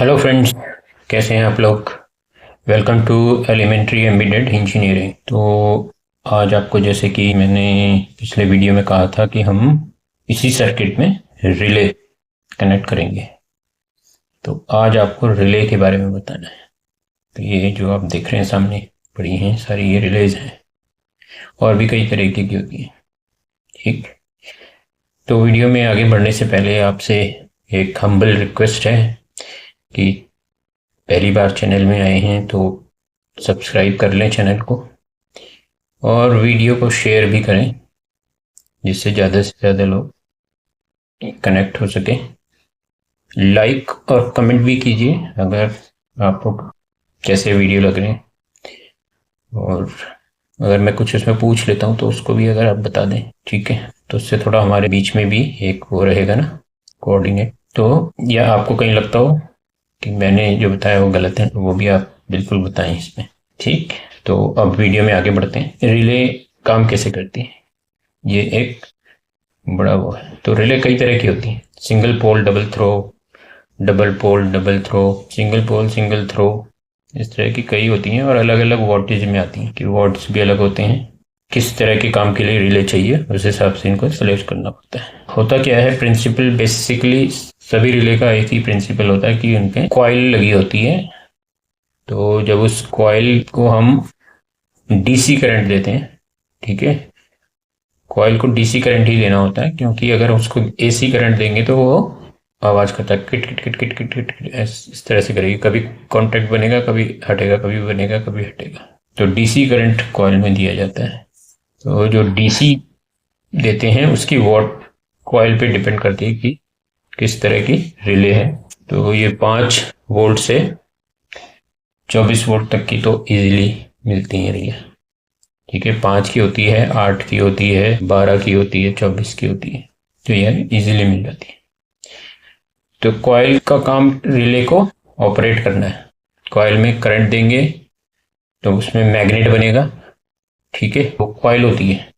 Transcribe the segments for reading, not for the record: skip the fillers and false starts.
Hello friends, कैसे हैं आप लोग। Welcome to elementary embedded engineering. तो आज आपको, जैसे कि मैंने पिछले वीडियो में कहा था, कि हम इसी सर्किट में रिले कनेक्ट करेंगे। तो आज आपको रिले के बारे में बताना है। तो ये जो आप देख रहे हैं सामने पड़ी हैं सारी, ये रिलेज हैं और भी कई तरीके की होती हैं। ठीक। तो वीडियो में आगे बढ़ने से पहले आपसे एक हम्बल रिक्वेस्ट है कि पहली बार चैनल में आए हैं तो सब्सक्राइब कर लें चैनल को, और वीडियो को शेयर भी करें जिससे ज़्यादा से ज़्यादा लोग कनेक्ट हो सके। लाइक और कमेंट भी कीजिए अगर आपको कैसे वीडियो लग रहे हैं, और अगर मैं कुछ उसमें पूछ लेता हूँ तो उसको भी अगर आप बता दें, ठीक है। तो उससे थोड़ा हमारे बीच में भी एक वो रहेगा ना, कोऑर्डिनेट। तो या आपको कहीं लगता हो कि मैंने जो बताया वो गलत है, तो वो भी आप बिल्कुल बताएं इसमें। ठीक। तो अब वीडियो में आगे बढ़ते हैं। रिले काम कैसे करती है, ये एक बड़ा वो है। तो रिले कई तरह की होती हैं। Single pole double throw, double pole double throw, single pole single throw, इस तरह की कई होती हैं और अलग अलग वॉटेज में आती हैं कि वॉट्स भी अलग होते हैं। किस तरह के काम के लिए रिले चाहिए उस हिसाब से इनको सेलेक्ट करना पड़ता है। होता क्या है, प्रिंसिपल बेसिकली सभी रिले का एक ही प्रिंसिपल होता है कि उनपे कॉइल लगी होती है। तो जब उस कॉइल को हम डीसी करंट देते हैं, ठीक है, कॉइल को डीसी करंट ही देना होता है, क्योंकि अगर उसको एसी करंट देंगे तो वो आवाज करता है, kit kit kit kit kit kit kit, इस तरह से करेगी। कभी कांटेक्ट बनेगा, कभी हटेगा, कभी बनेगा, कभी हटेगा। तो डीसी करंट कॉइल में दिया जाता है। तो जो डीसी देते हैं उसकी वॉट कॉइल पे डिपेंड करती है कि किस तरह की रिले है। तो ये 5 वोल्ट से 24 वोल्ट तक की तो इजीली मिलती है रिले। ठीक है, 5 की होती है, 8 की होती है, 12 की होती है, 24 की होती है। तो यह इजीली मिल जाती है। तो कॉइल का काम रिले को ऑपरेट करना है। कॉइल में करंट देंगे तो उसमें मैग्नेट बनेगा, ठीक है। वो कॉइल होती है,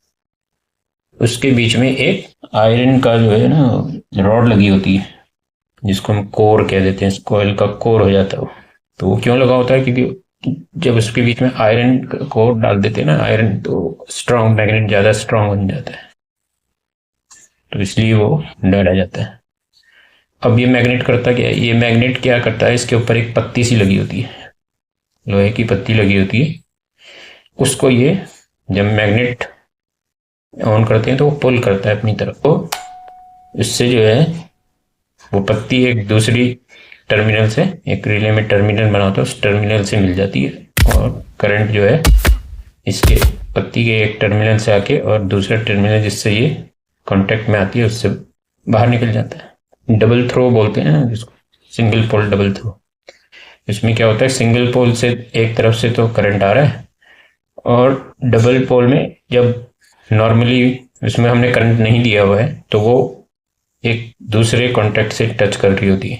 उसके बीच में एक आयरन का जो है ना रॉड लगी होती है, जिसको हम कोर कह देते हैं। कॉइल का कोर हो जाता है वो। तो वो क्यों लगा होता है, क्योंकि जब उसके बीच में आयरन कोर डाल देते हैं ना, आयरन, तो स्ट्रॉन्ग मैग्नेट ज्यादा स्ट्रॉन्ग बन जाता है, तो इसलिए वो डाला जाता है। अब ये मैग्नेट करता क्या है, ये मैग्नेट क्या करता है, इसके ऊपर एक पत्ती सी लगी होती है, लोहे की पत्ती लगी होती है। उसको ये जब मैग्नेट ऑन करते हैं तो वो पुल करता है अपनी तरफ को। इससे जो है वो पत्ती एक दूसरी टर्मिनल से, एक रिले में टर्मिनल बना होता है, उस टर्मिनल से मिल जाती है, और करंट जो है इसके पत्ती के एक टर्मिनल से आके और दूसरा टर्मिनल जिससे ये कांटेक्ट में आती है उससे बाहर निकल जाता है। डबल थ्रो बोलते हैं ना जिसको, सिंगल पोल डबल थ्रो। इसमें क्या होता है, सिंगल पोल से एक तरफ से तो करंट आ रहा है, और डबल पोल में जब नॉर्मली इसमें हमने करंट नहीं दिया हुआ है तो वो एक दूसरे कॉन्टेक्ट से टच कर रही होती है,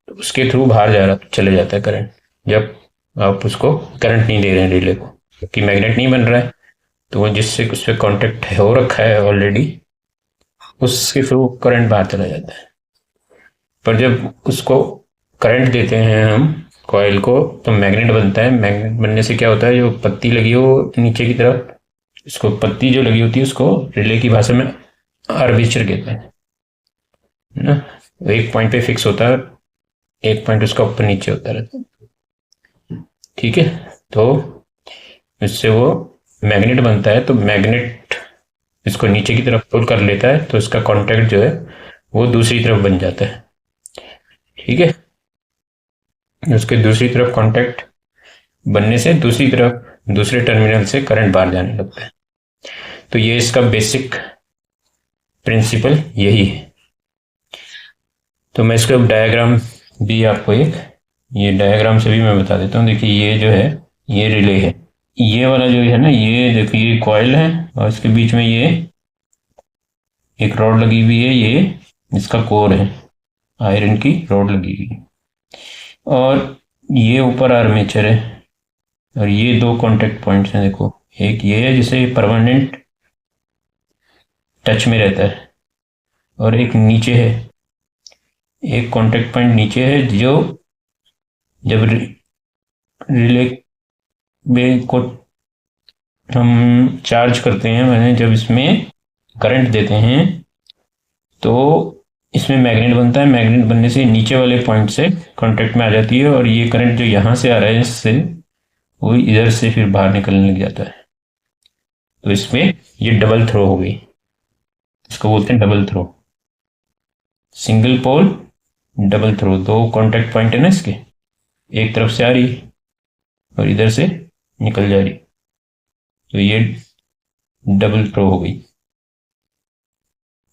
तो उसके थ्रू बाहर जा रहा चले जाता है करंट। जब आप उसको करंट नहीं दे रहे हैं रिले को, क्योंकि मैग्नेट नहीं बन रहा है, तो वो जिससे उस पर कॉन्टेक्ट हो रखा है ऑलरेडी, उसके थ्रू करंट बाहर चला जाता है। पर जब उसको करंट देते हैं हम कॉइल को, तो मैग्नेट बनता है। मैग्नेट बनने से क्या होता है, जो पत्ती लगी हो नीचे की तरफ, इसको पत्ती जो लगी होती है उसको रिले की भाषा में आर्मेचर कहते हैं ना। एक पॉइंट पे फिक्स होता है, एक पॉइंट उसका ऊपर नीचे होता रहता है, ठीक है। तो इससे वो मैग्नेट बनता है, तो मैग्नेट इसको नीचे की तरफ पुल कर लेता है, तो इसका कांटेक्ट जो है वो दूसरी तरफ बन जाता है, ठीक है। उसके दूसरी तरफ कांटेक्ट बनने से दूसरी तरफ दूसरे टर्मिनल से करंट बाहर जाने लगता है। तो ये इसका बेसिक प्रिंसिपल यही है। तो मैं इसका डायग्राम भी आपको ये डायग्राम से भी मैं बता देता हूँ। देखिए ये जो है ये रिले है, ये वाला जो है ना, ये देखिए ये कॉइल है और इसके बीच में ये एक रॉड लगी हुई है, ये इसका कोर है, आयरन की रॉड लगी हुई है, और ये ऊपर आर्मेचर है, और ये 2 कांटेक्ट पॉइंट्स हैं। देखो एक ये है जिसे परमानेंट टच में रहता है, और एक नीचे है एक कांटेक्ट पॉइंट नीचे है जो जब रिले में को हम चार्ज करते हैं, मैंने जब इसमें करंट देते हैं तो इसमें मैग्नेट बनता है। मैग्नेट बनने से नीचे वाले पॉइंट से कांटेक्ट में आ जाती है और ये करंट जो यहाँ से आ रहा है इससे वो इधर से फिर बाहर निकलने लग जाता है। तो इसमें ये डबल थ्रो हो गई, इसको बोलते हैं double throw. Single pole double throw, दो कांटेक्ट पॉइंट है ना इसके, एक तरफ से आ रही और इधर से निकल जा रही, तो ये डबल थ्रो हो गई।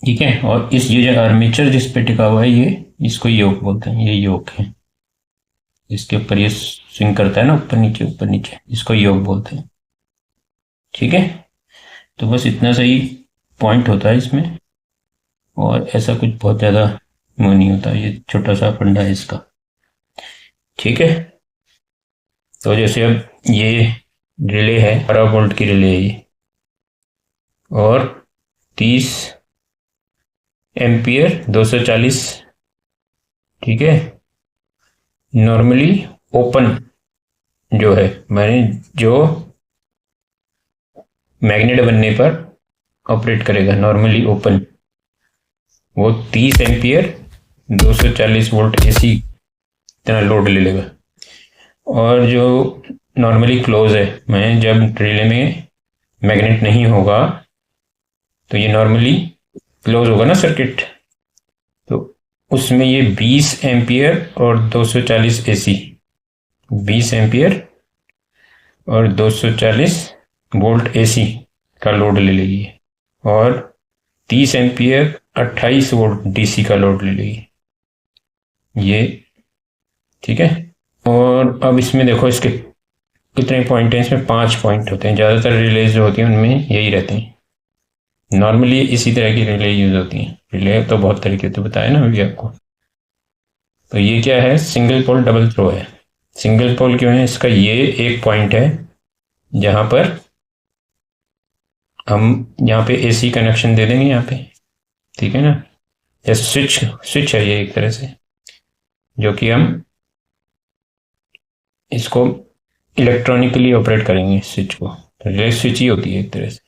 ठीक है। और इस ये जो आर्मेचर जिस पे टिका हुआ है ये, इसको योक बोलते हैं। ये योक है, इसके ऊपर ये स्विंग करता है ना ऊपर नीचे, इसको योक बोलते हैं। ठीक है। तो बस इतना सही पॉइंट होता है इसमें, और ऐसा कुछ बहुत ज़्यादा वो नहीं होता, ये छोटा सा फंडा है इसका। ठीक है। तो जैसे अब ये रिले है, 12 वोल्ट की रिले है ये, और 30 एम्पियर 240। ठीक है। नॉर्मली ओपन जो है, मैंने जो मैग्नेट बनने पर ऑपरेट करेगा नॉर्मली ओपन, वो 30 एम्पियर 240 वोल्ट एसी इतना लोड ले लेगा। और जो नॉर्मली क्लोज है, मैं जब रिले में मैग्नेट नहीं होगा तो ये नॉर्मली क्लोज होगा ना सर्किट, तो उसमें ये 20 एम्पियर और 240 एसी, 20 एम्पियर और 240 वोल्ट एसी का लोड ले लेगी, और 30 एम्पियर 28 वोल्ट डीसी का लोड ले लेगी ये। ठीक है। और अब इसमें देखो इसके कितने पॉइंट हैं, इसमें 5 पॉइंट होते हैं। ज़्यादातर रिलेज जो होती हैं उनमें यही रहते हैं। नॉर्मली इसी तरह की रिले यूज होती हैं। रिले तो बहुत तरीके से बताया ना अभी आपको। तो ये क्या है, सिंगल पोल डबल थ्रो है। सिंगल पोल क्यों है, इसका ये एक पॉइंट है जहां पर हम यहाँ पे एसी कनेक्शन दे देंगे यहाँ पे। ठीक है ना, जैसे स्विच है ये एक तरह से, जो कि हम इसको इलेक्ट्रॉनिकली ऑपरेट करेंगे स्विच को। तो रिले स्विच ही होती है एक तरह से।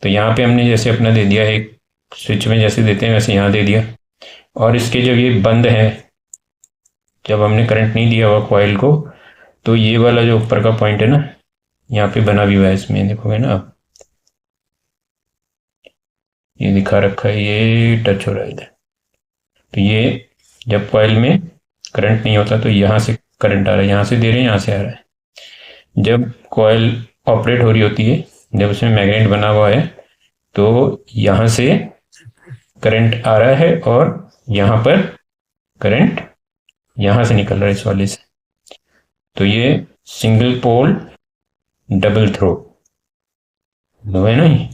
तो यहाँ पे हमने जैसे अपना दे दिया, एक स्विच में जैसे देते हैं वैसे यहाँ दे दिया, और इसके जब ये बंद है, जब हमने करंट नहीं दिया हुआ कॉइल को, तो ये वाला जो ऊपर का पॉइंट है ना, यहाँ पे बना भी हुआ है इसमें, देखोगे ना आप, ये दिखा रखा है, ये टच हो रहा है इधर। तो ये जब कॉइल में करंट नहीं होता तो यहाँ से करंट आ रहा है, यहाँ से दे रहे हैं, यहाँ से आ रहा है। जब कॉइल ऑपरेट हो रही होती है, जब उसमें मैग्नेट बना हुआ है, तो यहाँ से करंट आ रहा है और यहाँ पर करंट यहाँ से निकल रहा है इस वाले से। तो ये सिंगल पोल डबल थ्रो है ना, ये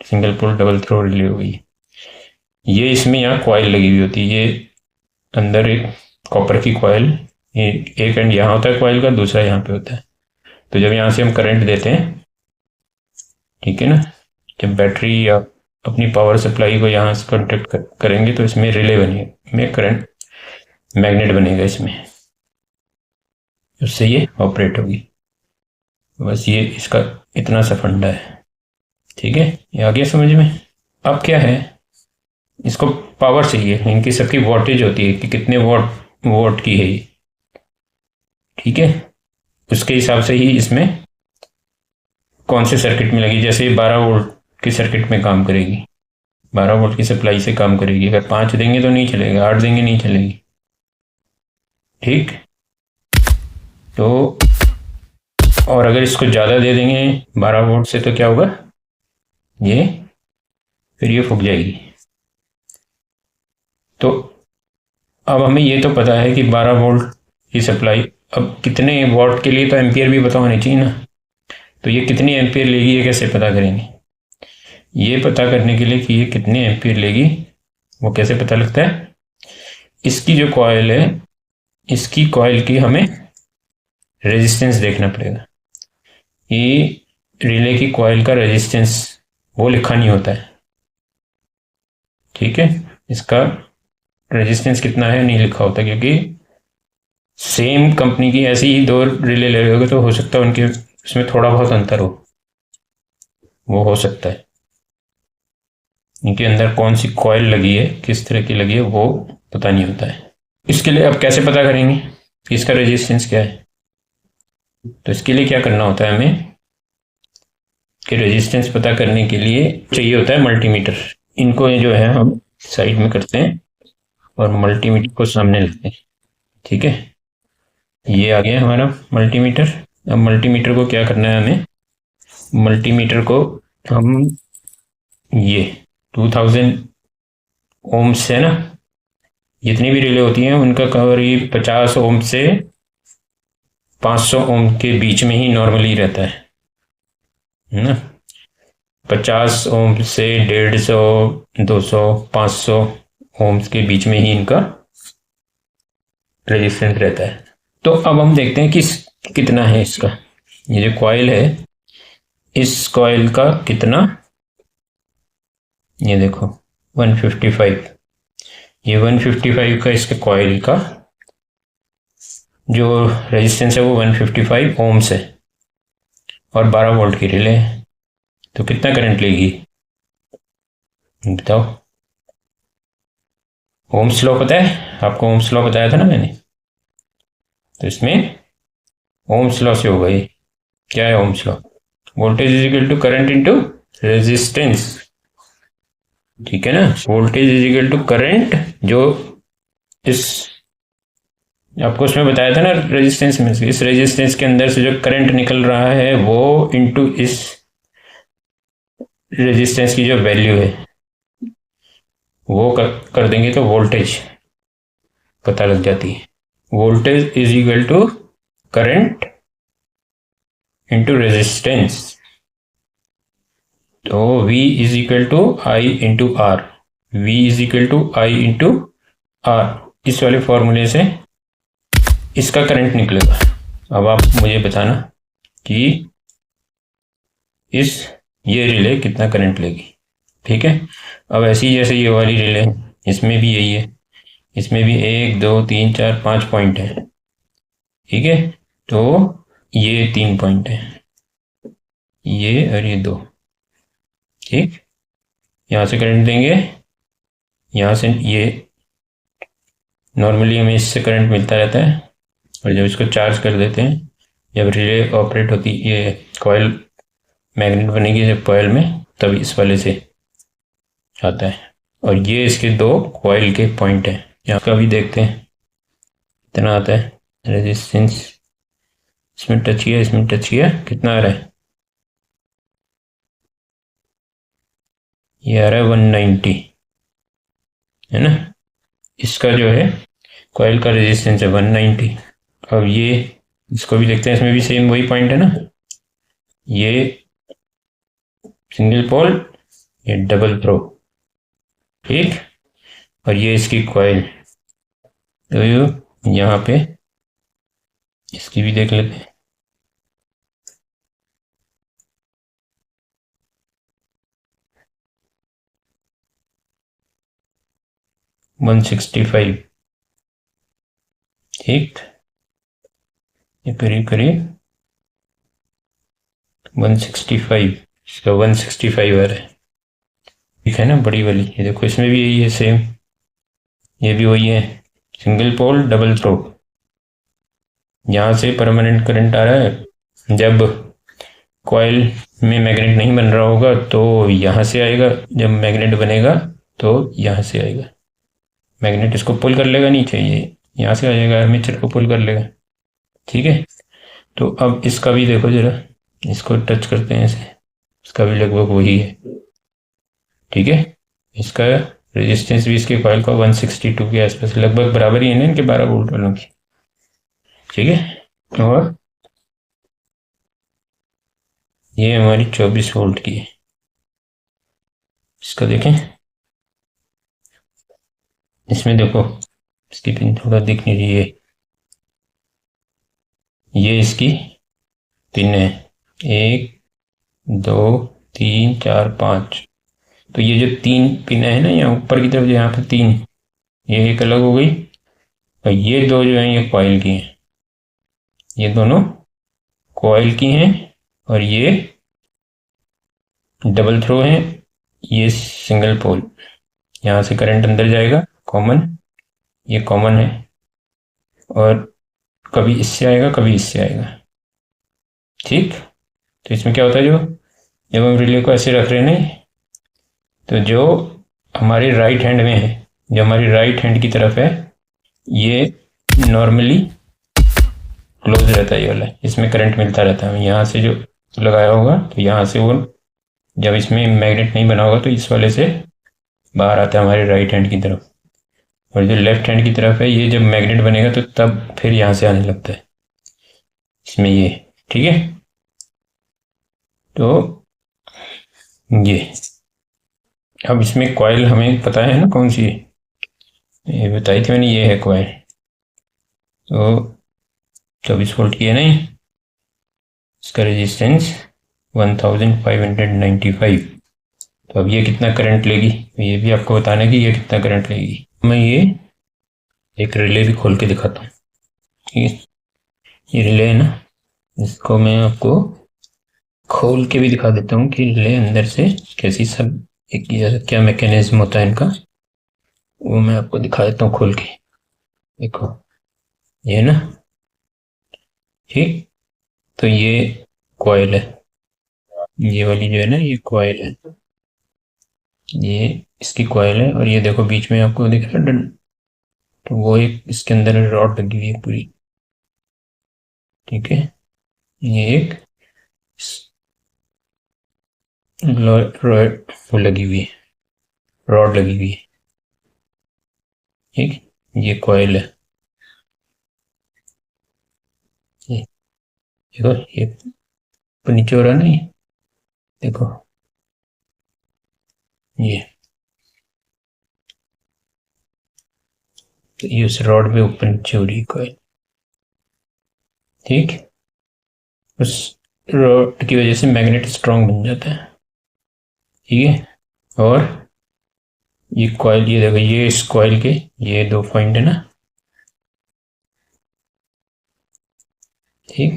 single pole double throw relay हो गई। ये इसमें यहाँ कॉइल लगी हुई होती है, ये अंदर एक कॉपर की कॉइल, एक एंड यहाँ होता है कॉइल का, दूसरा यहाँ पे होता है। तो जब यहाँ से हम करंट देते हैं, ठीक है ना, जब बैटरी या अपनी पावर सप्लाई को यहाँ से कॉन्टेक्ट करेंगे तो इसमें रिले बनेगा, में करंट मैग्नेट बनेगा इसमें, उससे ये ऑपरेट होगी। बस ये इसका इतना सा फंडा है। ठीक है, ये आ गया समझ में। अब क्या है, इसको पावर चाहिए, इनकी सबकी वॉटेज होती है कि कितने वॉट की है ये। ठीक है, उसके हिसाब से ही इसमें कौन से सर्किट में लगी। जैसे 12 वोल्ट की सर्किट में काम करेगी, 12 वोल्ट की सप्लाई से काम करेगी। अगर 5 देंगे तो नहीं चलेगा, 8 देंगे नहीं चलेगी। ठीक। तो और अगर इसको ज़्यादा दे देंगे 12 वोल्ट से तो क्या होगा, ये फिर ये फूक जाएगी। तो अब हमें ये तो पता है कि 12 वोल्ट की सप्लाई, अब कितने वॉट के लिए तो एम्पियर भी पता होनी चाहिए ना। तो ये कितनी एम्पियर लेगी, ये कैसे पता करेंगे। ये पता करने के लिए कि ये कितने एम्पियर लेगी, वो कैसे पता लगता है, इसकी जो कॉइल है, इसकी कॉइल की हमें रेजिस्टेंस देखना पड़ेगा। ये रिले की कॉइल का रेजिस्टेंस वो लिखा नहीं होता है। ठीक है, इसका रेजिस्टेंस कितना है नहीं लिखा होता, क्योंकि सेम कंपनी की ऐसी ही दो रिले ले रहे होगे तो हो सकता है उनके उसमें थोड़ा बहुत अंतर हो, वो हो सकता है। इनके अंदर कौन सी कॉइल लगी है, किस तरह की लगी है, वो पता नहीं होता है। इसके लिए अब कैसे पता करेंगे कि इसका रेजिस्टेंस क्या है? तो इसके लिए क्या करना होता है हमें कि रेजिस्टेंस पता करने के लिए चाहिए होता है मल्टीमीटर। इनको ये जो है हम साइड में करते हैं और मल्टीमीटर को सामने लेते हैं। ठीक है, ये आ गया हमारा मल्टीमीटर। अब मल्टीमीटर को क्या करना है हमें, मल्टीमीटर को हम ये 2000 ओम्स है ना, जितनी भी रिले होती हैं उनका करीब 50 ओम से 500 ओम के बीच में ही नॉर्मली रहता है ना। 50 ओम से 150, 200, 500 ओम्स के बीच में ही इनका रेजिस्टेंस रहता है। तो अब हम देखते हैं कि कितना है इसका। ये जो कॉइल है, इस कॉइल का कितना, ये देखो 155। ये 155 का इसके कॉइल का जो रेजिस्टेंस है वो 155 ओम्स है और 12 वोल्ट की रिले है। तो कितना करंट लेगी बताओ? ओम्स लॉ पता है आपको? ओम्स लॉ बताया था ना मैंने। तो इसमें ओम्स लॉ से होगा ये। क्या है Ohm's law? Voltage is equal to current into resistance. ठीक है ना, voltage is equal to current, जो इस आपको उसमें बताया था ना रेजिस्टेंस में, इस रेजिस्टेंस के अंदर से जो करंट निकल रहा है वो इनटू इस रेजिस्टेंस की जो वैल्यू है वो कर देंगे तो वोल्टेज पता लग जाती है। Voltage is equal to current into resistance. तो V is equal to I into R. V is equal to I into R. इस वाले फॉर्मूले से इसका करंट निकलेगा। अब आप मुझे बताना कि ये रिले कितना करंट लेगी। ठीक है, अब ऐसी जैसे ये वाली रिले, इसमें भी यही है, इसमें भी 1 2 3 4 5 पॉइंट है। ठीक है, तो ये 3 पॉइंट है, ये और ये 2। ठीक, यहाँ से करंट देंगे, यहाँ से ये नॉर्मली हमें इससे करंट मिलता रहता है, और जब इसको चार्ज कर देते हैं, जब रिले ऑपरेट होती, ये कॉइल मैग्नेट बनेगी जब कॉइल में, तब इस वाले से आता है। और ये इसके दो कॉइल के पॉइंट हैं। यहाँ का भी देखते हैं कितना आता है रेजिस्टेंस। इसमें टच किया, इसमें टच किया, कितना आ रहा है? ये आ रहा है 190, है ना। इसका जो है कॉइल का रेजिस्टेंस है 190। अब ये इसको भी देखते हैं, इसमें भी सेम वही पॉइंट है ना, ये सिंगल पोल, ये डबल थ्रो। ठीक, और ये इसकी कॉइल। तो यहाँ पे इसकी भी देख लेते हैं। वन 165। ठीक, ये करीब करीब 165, इसका 165 आ रहा है। ठीक है ना, बड़ी वाली। ये देखो इसमें भी यही है सेम, ये भी वही है, सिंगल पोल डबल थ्रो। यहाँ से परमानेंट करंट आ रहा है। जब कॉइल में मैग्नेट नहीं बन रहा होगा तो यहाँ से आएगा, जब मैग्नेट बनेगा तो यहाँ से आएगा। मैग्नेट इसको पुल कर लेगा नीचे, ये यहाँ से आ जाएगा, आर्मेचर को पुल कर लेगा। ठीक है, तो अब इसका भी देखो जरा, इसको टच करते हैं ऐसे, इसका भी लगभग वही है। ठीक है, इसका रेजिस्टेंस भी इसके कॉइल का 162 के आसपास, लगभग बराबर ही है ना इनके 12 वोल्ट वालों की। ठीक है, और ये हमारी 24 वोल्ट की है। इसका देखें, इसमें देखो इसकी पिन थोड़ा दिख नहीं रही है, ये इसकी पिन है 1 2 3 4 5। तो ये जो 3 पिन है ना यहाँ ऊपर की तरफ, यहाँ पर 3, ये एक अलग हो गई, और ये दो जो हैं ये कॉइल की हैं, ये दोनों कॉइल की हैं, और ये डबल थ्रो हैं, ये सिंगल पोल। यहाँ से करंट अंदर जाएगा कॉमन, ये कॉमन है, और कभी इससे आएगा कभी इससे आएगा। ठीक, तो इसमें क्या होता है, जो जब हम रिले को ऐसे रख रहे हैं नहीं, तो जो हमारे राइट हैंड में है, जो हमारी राइट हैंड की तरफ है, ये नॉर्मली क्लोज रहता है, ये वाला, इसमें करंट मिलता रहता है। यहाँ से जो लगाया होगा तो यहाँ से वो, जब इसमें मैग्नेट नहीं बना होगा तो इस वाले से बाहर आता है हमारे राइट हैंड की तरफ, और जो लेफ्ट हैंड की तरफ है, ये जब मैग्नेट बनेगा तो तब फिर यहाँ से आने लगता है इसमें ये। ठीक है, तो ये अब इसमें कॉइल हमें पता है ना कौन सी है, ये बताई थी मैंने, ये है कॉइल। तो 24 वोल्ट की है नहीं, इसका रेजिस्टेंस 1595। तो अब ये कितना करंट लेगी, ये भी आपको बताना है कि ये कितना करंट लेगी। मैं ये एक रिले भी खोल के दिखाता हूँ। ये रिले है ना, इसको मैं आपको खोल के भी दिखा देता हूँ कि रिले अंदर से कैसी सब एक क्या मैकेनिज्म होता है इनका, वो मैं आपको दिखा देता हूँ खोल के। देखो ये ना, ठीक, तो ये कॉइल है, ये वाली जो है ना ये कॉइल है, ये इसकी कॉइल है, और ये देखो बीच में आपको दिख रहा है, तो वो एक इसके अंदर रॉड लगी हुई है पूरी। ठीक है, ये एक वो लगी हुई है, रॉड लगी हुई है। ठीक, ये कॉइल है, ये देखो, ये नीचे हो रहा नहीं, देखो ये, तो ये उस रॉड पे ऊपर नीचे हो रही है कॉइल। ठीक, उस रॉड की वजह से मैग्नेट स्ट्रांग बन जाता है। ठीक है, और ये कॉइल, ये देखो, ये इस कॉइल के ये दो पॉइंट है ना, ठीक,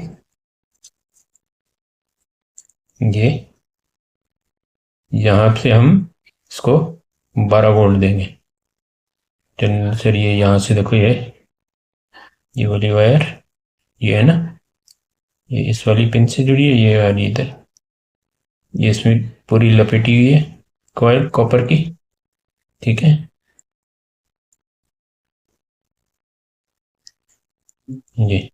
ये यहाँ से हम इसको 12 वोल्ट देंगे जनरल सर। ये यहाँ से देखो, ये वाली वायर ये है ना, ये इस वाली पिन से जुड़ी है, ये वाली इधर, ये इसमें पूरी लपेटी हुई है कॉइल कॉपर की। ठीक है, ये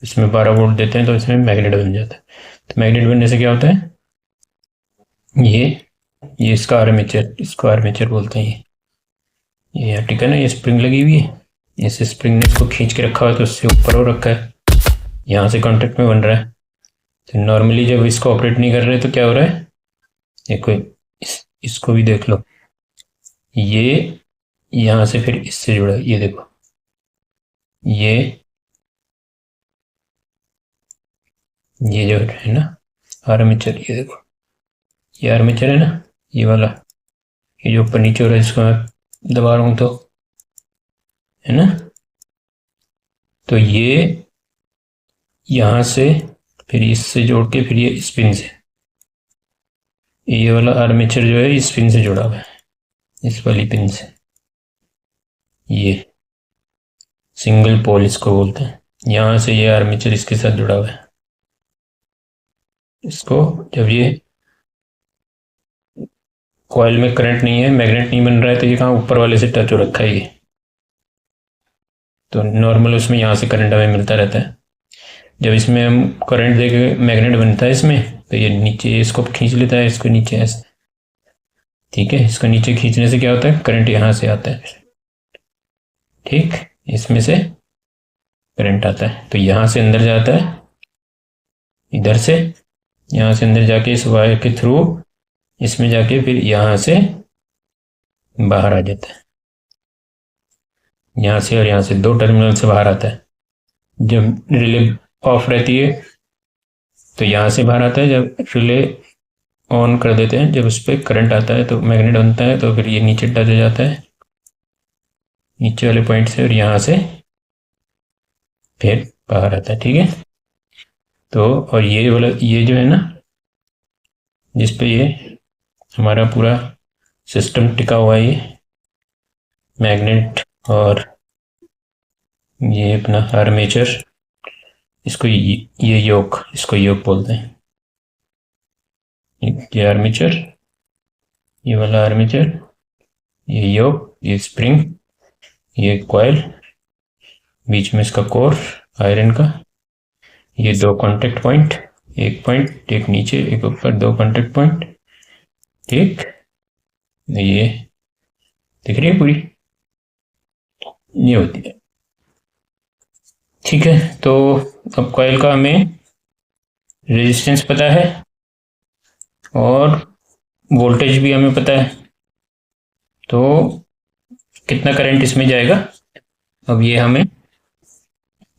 इसमें 12 वोल्ट देते हैं तो इसमें मैग्नेट बन जाता है। तो मैग्नेट बनने से क्या होता है, ये इसका आर्मेचर, इसको आर्मेचर बोलते हैं। ये यहाँ ठीक है ना, ये स्प्रिंग लगी हुई है, इस स्प्रिंग ने इसको खींच के रखा हुआ है, तो इससे ऊपर हो रखा है, यहाँ से कॉन्टेक्ट में बन रहा है। तो नॉर्मली जब इसको ऑपरेट नहीं कर रहे तो क्या हो रहा है, देखो इसको भी देख लो, ये यहाँ से फिर इससे जुड़ा है, ये देखो, ये जो है ना आर्मेचर, ये देखो, ये आर्मेचर है ना, ये वाला, ये जो ऊपर नीचे हो रहा है, इसको मैं दबा रहा हूँ तो है ना, तो ये यहाँ से फिर इससे जोड़ के फिर ये स्पिन से, ये वाला आर्मेचर जो है इस पिन से जुड़ा हुआ है, इस वाली पिन से, ये सिंगल पोल इसको बोलते हैं। यहाँ से ये आर्मेचर इसके साथ जुड़ा हुआ है, इसको जब ये कॉइल में करंट नहीं है, मैग्नेट नहीं बन रहा है, तो ये कहाँ ऊपर वाले से टच हो रखा है ये, तो नॉर्मल उसमें यहाँ से करंट हमें मिलता रहता है। जब इसमें हम करंट देके मैग्नेट बनता है इसमें, तो ये नीचे इसको खींच लेता है, इसको नीचे ऐसे। ठीक है, इसको नीचे खींचने से क्या होता है, करंट यहाँ से आता है। ठीक, इसमें से करंट आता है, तो यहाँ से अंदर जाता है, इधर से यहाँ से अंदर जाके इस वायर के थ्रू इसमें जाके फिर यहाँ से बाहर आ जाता है, यहाँ से और यहाँ से दो टर्मिनल से बाहर आता है। जब रिले ऑफ रहती है तो यहाँ से बाहर आता है, जब रिले ऑन कर देते हैं। जब उस पर करंट आता है तो मैग्नेट बनता है, तो फिर ये नीचे टच हो जाता है नीचे वाले पॉइंट से, और यहाँ से फिर बाहर आता है। ठीक है, तो और ये वाला ये जो है ना, जिस पे ये हमारा पूरा सिस्टम टिका हुआ है, ये मैग्नेट और ये अपना आर्मेचर, इसको ये योक, इसको योक बोलते हैं। ये आर्मेचर, ये वाला आर्मेचर, ये योक, ये स्प्रिंग, ये कॉइल, बीच में इसका कोर आयरन का, ये दो कांटेक्ट पॉइंट, एक नीचे एक ऊपर, दो कांटेक्ट पॉइंट। ठीक, ये दिख रही है पूरी, ये होती है। ठीक है, तो अब कॉइल का हमें रेजिस्टेंस पता है और वोल्टेज भी हमें पता है, तो कितना करंट इसमें जाएगा अब ये हमें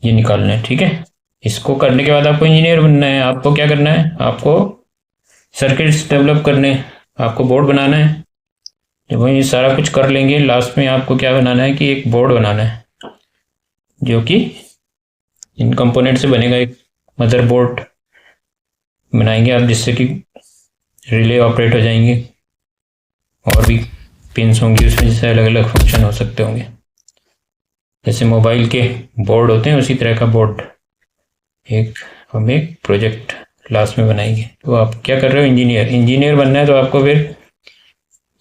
ये निकालना है। ठीक है, इसको करने के बाद आपको इंजीनियर बनना है। आपको क्या करना है, आपको सर्किट्स डेवलप करने, आपको बोर्ड बनाना है। जब ये सारा कुछ कर लेंगे, लास्ट में आपको क्या बनाना है कि एक बोर्ड बनाना है, जो कि इन कंपोनेंट से बनेगा। एक मदरबोर्ड बनाएंगे आप, जिससे कि रिले ऑपरेट हो जाएंगे, और भी पिन्स होंगी उसमें, जिससे अलग अलग फंक्शन हो सकते होंगे। जैसे मोबाइल के बोर्ड होते हैं, उसी तरह का बोर्ड हम एक प्रोजेक्ट लास्ट में बनाएंगे। तो आप क्या कर रहे हो, इंजीनियर बनना है, तो आपको फिर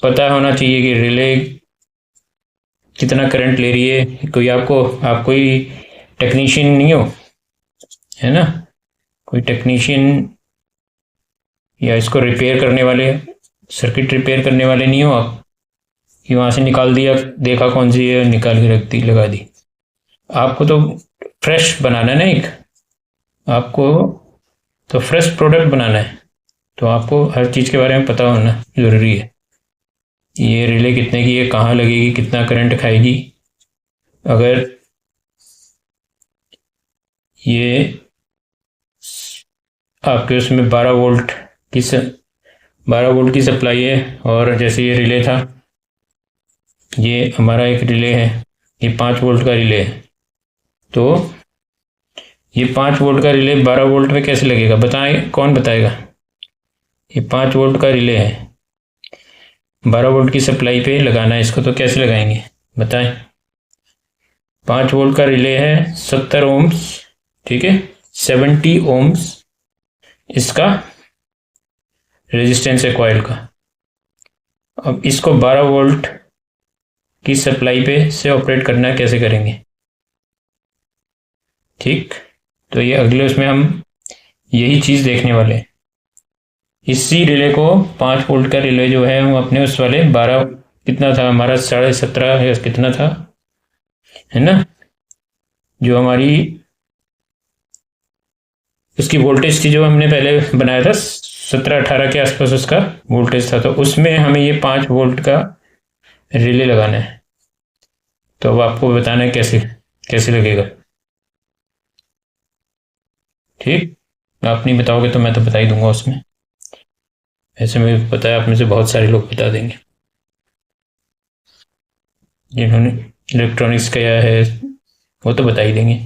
पता होना चाहिए कि रिले कितना करंट ले रही है। कोई आप कोई टेक्नीशियन नहीं हो, है ना, कोई टेक्नीशियन या इसको रिपेयर करने वाले, सर्किट रिपेयर करने वाले नहीं हो आप, कि वहाँ से निकाल दिया, देखा कौन सी है, निकाल के रख दी, लगा दी। आपको तो फ्रेश बनाना है ना, एक आपको तो फ्रेश प्रोडक्ट बनाना है, तो आपको हर चीज़ के बारे में पता होना ज़रूरी है। ये रिले कितने की है, कहाँ लगेगी, कितना करंट खाएगी। अगर ये आपके उसमें 12 वोल्ट की सप्लाई है, और जैसे ये रिले था, ये हमारा एक रिले है, ये 5 वोल्ट का रिले है, तो ये 5 वोल्ट का रिले 12 वोल्ट में कैसे लगेगा, बताएं, कौन बताएगा। ये 5 वोल्ट का रिले है, 12 वोल्ट की सप्लाई पे लगाना है इसको, तो कैसे लगाएंगे बताएं। 5 वोल्ट का रिले है, 70 ओम्स, ठीक है, 70 ओम्स इसका रेजिस्टेंस है कॉइल का। अब इसको 12 वोल्ट की सप्लाई पे से ऑपरेट करना है, कैसे करेंगे। ठीक, तो ये अगले उसमें हम यही चीज़ देखने वाले हैं। इसी रिले को 5 वोल्ट का रिले जो है, हम अपने उस वाले 12 कितना था हमारा, 17.5 या कितना था, है ना, जो हमारी उसकी वोल्टेज थी, जो हमने पहले बनाया था 17-18 के आसपास उसका वोल्टेज था, तो उसमें हमें ये 5 वोल्ट का रिले लगाना है। तो अब आपको बताना है कैसे लगेगा। ठीक, आप नहीं बताओगे तो मैं तो बता ही दूंगा उसमें, ऐसे में पता है आप में से बहुत सारे लोग बता देंगे जिन्होंने इलेक्ट्रॉनिक्स किया है, वो तो बता ही देंगे।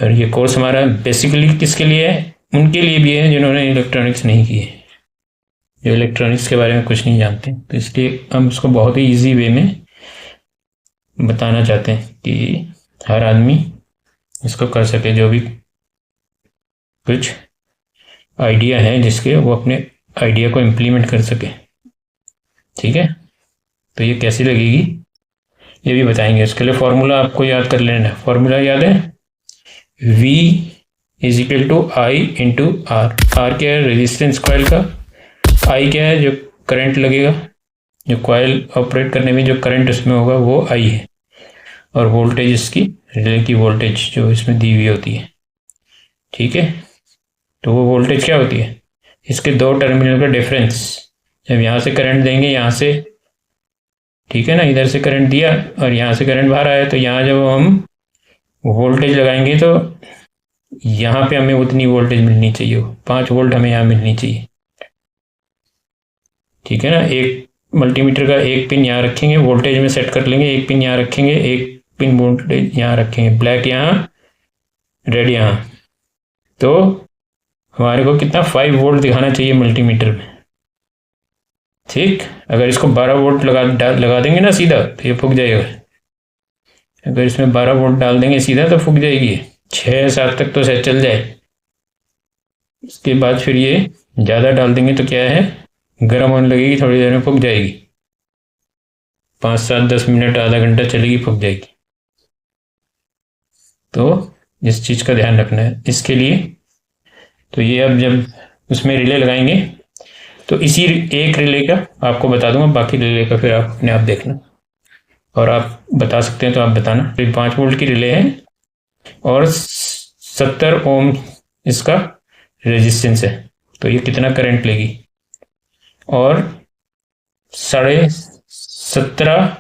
और ये कोर्स हमारा बेसिकली किसके लिए है, उनके लिए भी है जिन्होंने इलेक्ट्रॉनिक्स नहीं की है, जो इलेक्ट्रॉनिक्स के बारे में कुछ नहीं जानते। तो इसलिए हम उसको बहुत ही ईजी वे में बताना चाहते हैं कि हर आदमी इसको कर सके, जो भी कुछ आइडिया है जिसके, वो अपने आइडिया को इम्प्लीमेंट कर सके। ठीक है, तो ये कैसी लगेगी ये भी बताएंगे। उसके लिए फॉर्मूला आपको याद कर लेना है। फॉर्मूला याद है, V is equal to I into R. R क्या है, रेजिस्टेंस कॉइल का। आई क्या है, जो करंट लगेगा, जो कॉइल ऑपरेट करने में जो करंट उसमें होगा वो आई है, और वोल्टेज इसकी रिले की वोल्टेज जो इसमें दी हुई होती है। ठीक है, तो वो वोल्टेज क्या होती है, इसके दो टर्मिनल का डिफरेंस। जब यहाँ से करंट देंगे, यहाँ से, ठीक है ना, इधर से करंट दिया और यहाँ से करंट बाहर आया, तो यहाँ जब हम वोल्टेज लगाएंगे तो यहाँ पे हमें उतनी वोल्टेज मिलनी चाहिए, 5 वोल्ट हमें यहाँ मिलनी चाहिए। ठीक है ना। एक मल्टीमीटर का एक पिन यहाँ रखेंगे, वोल्टेज में सेट कर लेंगे, एक पिन यहाँ रखेंगे, एक पिन वोल्टेज यहाँ रखेंगे, ब्लैक यहाँ, रेड यहाँ। तो हमारे को कितना 5 वोल्ट दिखाना चाहिए मल्टीमीटर में। ठीक, अगर इसको 12 वोल्ट लगा देंगे ना सीधा तो ये फूक जाएगा। अगर इसमें 12 वोल्ट डाल देंगे सीधा तो फूक जाएगी, 6-7 तक तो शायद चल जाए। इसके बाद फिर ये ज़्यादा डाल देंगे तो क्या है, गर्म होने लगेगी, थोड़ी देर में फूक जाएगी, 5-7-10 मिनट, आधा घंटा चलेगी, फूक जाएगी। तो इस चीज़ का ध्यान रखना है इसके लिए। तो ये अब जब उसमें रिले लगाएंगे तो इसी एक रिले का आपको बता दूंगा, बाकी रिले का फिर आप अपने आप देखना, और आप बता सकते हैं तो आप बताना। तो 5 वोल्ट की रिले है और 70 ओम इसका रेजिस्टेंस है, तो ये कितना करंट लेगी, और 17.5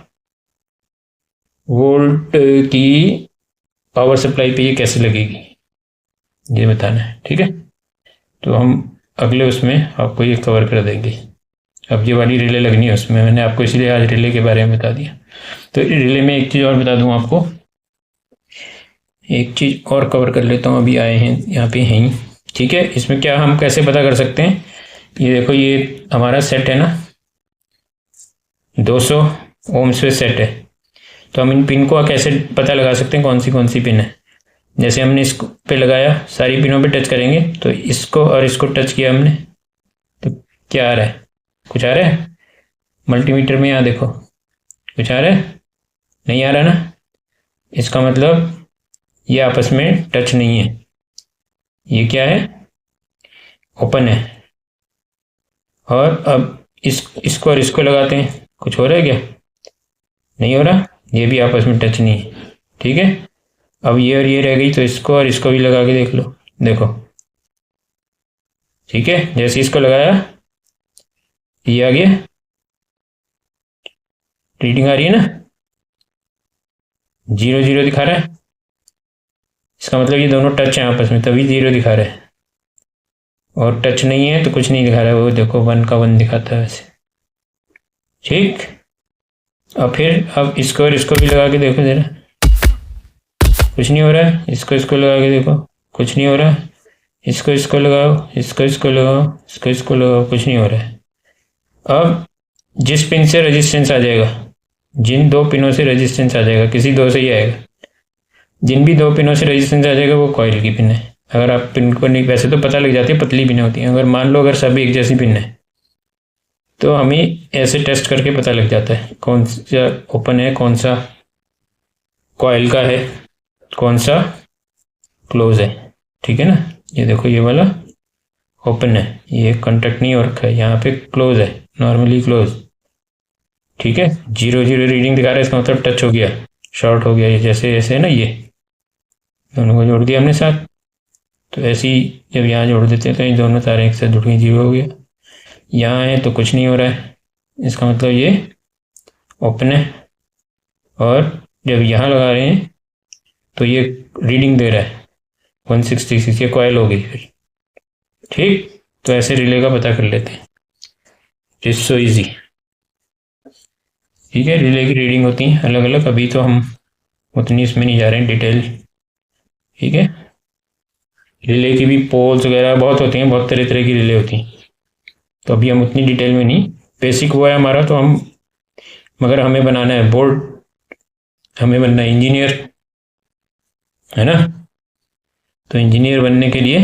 वोल्ट की पावर सप्लाई पे ये कैसे लगेगी ये बताना है। ठीक है, तो हम अगले उसमें आपको ये कवर कर देंगे। अब ये वाली रिले लगनी है उसमें, मैंने आपको इसलिए आज रिले के बारे में बता दिया। तो रिले में एक चीज़ और बता दूं आपको, एक चीज़ और कवर कर लेता हूँ, अभी आए हैं यहाँ पे हैं ही। ठीक है, इसमें क्या हम कैसे पता कर सकते हैं, ये देखो ये हमारा सेट है ना, 200 ओम्स पे सेट है। तो हम इन पिन को कैसे पता लगा सकते हैं कौन सी पिन है। जैसे हमने इस पे लगाया, सारी पिनों पे टच करेंगे, तो इसको और इसको टच किया हमने तो क्या आ रहा है, कुछ आ रहा है मल्टीमीटर में, यहाँ देखो कुछ आ रहा है, नहीं आ रहा ना, इसका मतलब ये आपस में टच नहीं है, ये क्या है, ओपन है। और अब इसको और इसको लगाते हैं, कुछ हो रहा है क्या, नहीं हो रहा, ये भी आपस में टच नहीं है। ठीक है, अब ये और ये रह गई, तो इसको और इसको भी लगा के देख लो, देखो ठीक है, जैसे इसको लगाया ये आ गया, रीडिंग आ रही है ना, 0-0 दिखा रहा है, इसका मतलब ये दोनों टच हैं आपस में, तभी 0 दिखा रहा है, और टच नहीं है तो कुछ नहीं दिखा रहा है, वो देखो 1 का 1 दिखाता है वैसे। ठीक, अब फिर अब इसको और इसको भी लगा के देखो जरा, कुछ नहीं हो रहा है, इसको लगा के देखो, कुछ नहीं हो रहा है, इसको लगाओ, इसको लगाओ, इसको लगाओ, कुछ नहीं हो रहा है। अब जिस पिन से रेजिस्टेंस आ जाएगा, जिन 2 पिनों से रेजिस्टेंस आ जाएगा, किसी 2 से ही आएगा, जिन भी 2 पिनों से रेजिस्टेंस आ जाएगा वो कॉइल की पिन है। अगर आप पिन को नहीं, वैसे तो पता लग जाती है, पतली पिन होती है, अगर मान लो अगर सभी एक जैसी पिन है तो हमें ऐसे टेस्ट करके पता लग जाता है कौन सा ओपन है, कौन सा कॉइल का है, कौन सा क्लोज है। ठीक है ना, ये देखो ये वाला ओपन है, ये कॉन्टैक्ट नहीं हो रखा है, यहाँ पे क्लोज है, नॉर्मली क्लोज। ठीक है, 0-0 रीडिंग दिखा रहा है, इसका मतलब टच हो गया, शॉर्ट हो गया, ये जैसे ऐसे है ना, ये दोनों को जोड़ दिया हमने साथ, तो ऐसे ही जब यहाँ जोड़ देते हैं तो ये दोनों तारे एक साथ जुड़ गई, 0 हो गया। यहाँ है तो कुछ नहीं हो रहा है, इसका मतलब ये ओपन है, और जब यहाँ लगा रहे हैं तो ये रीडिंग दे रहा है 166, ये कॉइल हो गई फिर। ठीक, तो ऐसे रिले का पता कर लेते हैं, इट्स सो इजी। ठीक है, रिले की रीडिंग होती है अलग अलग, अभी तो हम उतनी इसमें नहीं जा रहे हैं डिटेल। ठीक है, रिले की भी पोल्स वगैरह बहुत होती हैं, बहुत तरह तरह की रिले होती हैं, तो अभी हम उतनी डिटेल में नहीं, बेसिक हुआ है हमारा, तो हम, मगर हमें बनाना है बोर्ड, हमें बनना है इंजीनियर, है ना। तो इंजीनियर बनने के लिए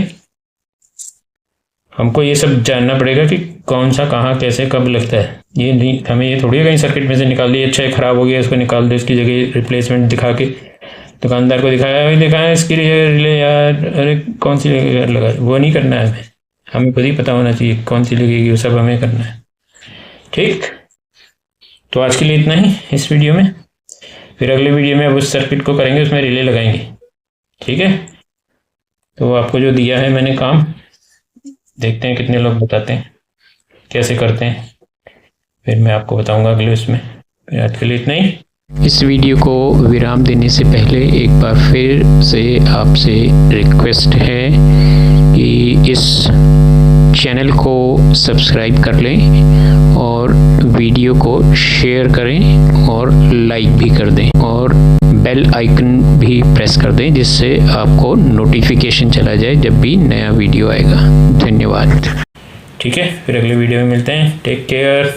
हमको ये सब जानना पड़ेगा कि कौन सा कहाँ कैसे कब लगता है। ये नहीं, हमें ये थोड़ी कहीं सर्किट में से निकाल दिया, अच्छा खराब हो गया इसको निकाल दो, इसकी जगह रिप्लेसमेंट दिखा के दुकानदार को दिखाया, भाई दिखाया इसकी रिले यार, अरे कौन सी लगा, वो नहीं करना है हमें खुद ही पता होना चाहिए कौन सी लगेगी, वो सब हमें करना है। ठीक, तो आज के लिए इतना ही इस वीडियो में, फिर अगले वीडियो में अब उस सर्किट को करेंगे, उसमें रिले लगाएंगे। ठीक है, तो आपको जो दिया है मैंने काम, देखते हैं कितने लोग बताते हैं कैसे करते हैं, फिर मैं आपको बताऊंगा अगले उसमें। फिर आज के लिए इतना ही। इस वीडियो को विराम देने से पहले एक बार फिर से आपसे रिक्वेस्ट है कि इस चैनल को सब्सक्राइब कर लें और वीडियो को शेयर करें और लाइक भी कर दें और बेल आइकन भी प्रेस कर दें, जिससे आपको नोटिफिकेशन चला जाए जब भी नया वीडियो आएगा। धन्यवाद। ठीक है, फिर अगले वीडियो में मिलते हैं। Take care.